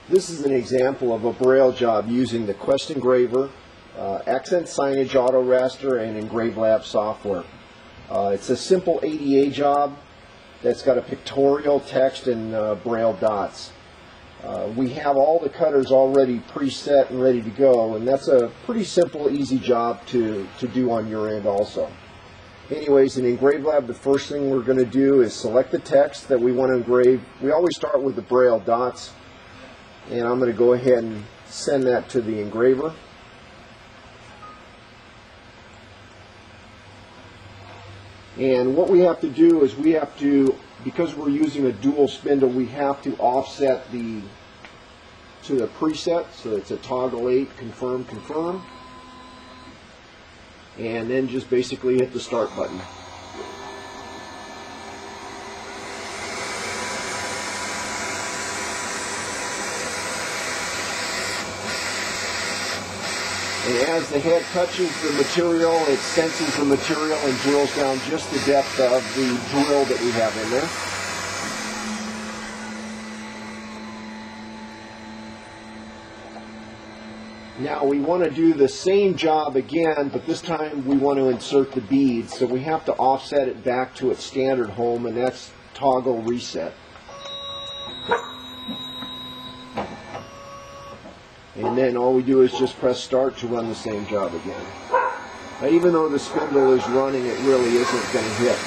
This is an example of a braille job using the Quest Engraver, Accent Signage Auto Raster, and EngraveLab software. It's a simple ADA job that's got a pictorial, text, and braille dots. We have all the cutters already preset and ready to go, and that's a pretty simple, easy job to do on your end also. Anyways, in EngraveLab, the first thing we're going to do is select the text that we want to engrave. We always start with the braille dots, and I'm going to go ahead and send that to the engraver. And what we have to do is we have to, because we're using a dual spindle, we have to offset to the preset. So it's a toggle 8, confirm, confirm. And then just basically hit the start button. And as the head touches the material, it senses the material and drills down just the depth of the drill that we have in there. Now we want to do the same job again, but this time we want to insert the beads. So we have to offset it back to its standard home, and that's toggle reset. And then all we do is just press start to run the same job again. Now, even though the spindle is running, it really isn't going to hit.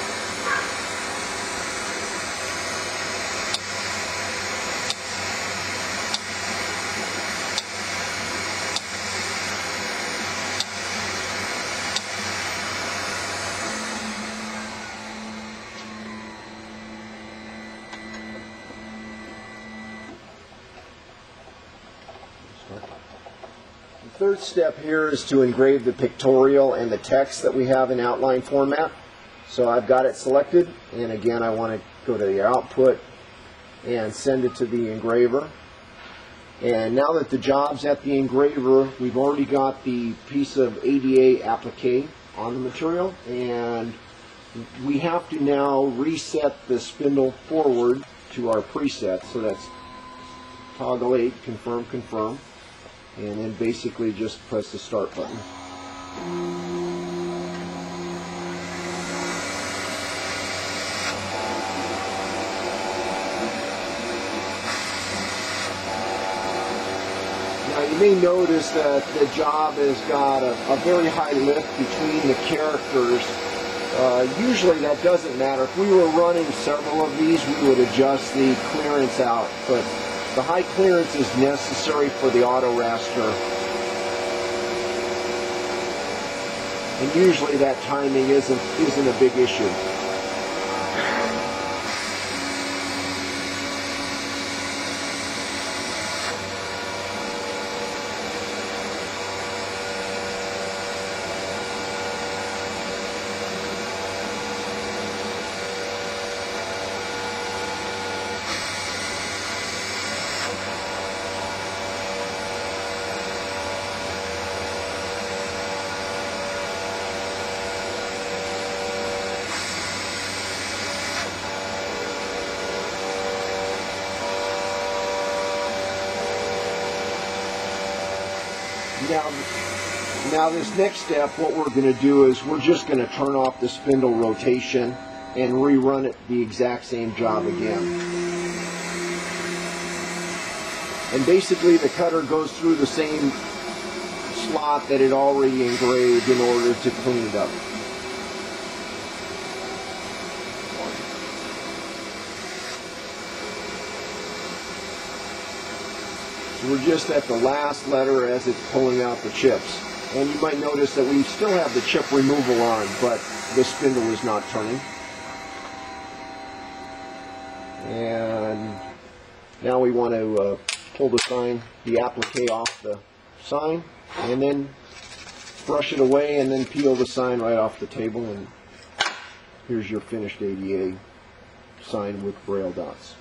The third step here is to engrave the pictorial and the text that we have in outline format. So I've got it selected, and again I want to go to the output and send it to the engraver. And now that the job's at the engraver, we've already got the piece of ADA applique on the material, and we have to now reset the spindle forward to our preset. So that's toggle 8, confirm, confirm. And then basically just press the start button. Now you may notice that the job has got a very high lift between the characters. Usually that doesn't matter. If we were running several of these, we would adjust the clearance out, but the high clearance is necessary for the auto raster, and usually that timing isn't a big issue. Now this next step, what we're going to do is we're just going to turn off the spindle rotation and rerun it the exact same job again. And basically the cutter goes through the same slot that it already engraved in order to clean it up. So we're just at the last letter as it's pulling out the chips. And you might notice that we still have the chip removal on, but the spindle is not turning. And now we want to pull the sign, the applique off the sign, and then brush it away, and then peel the sign right off the table, and here's your finished ADA sign with braille dots.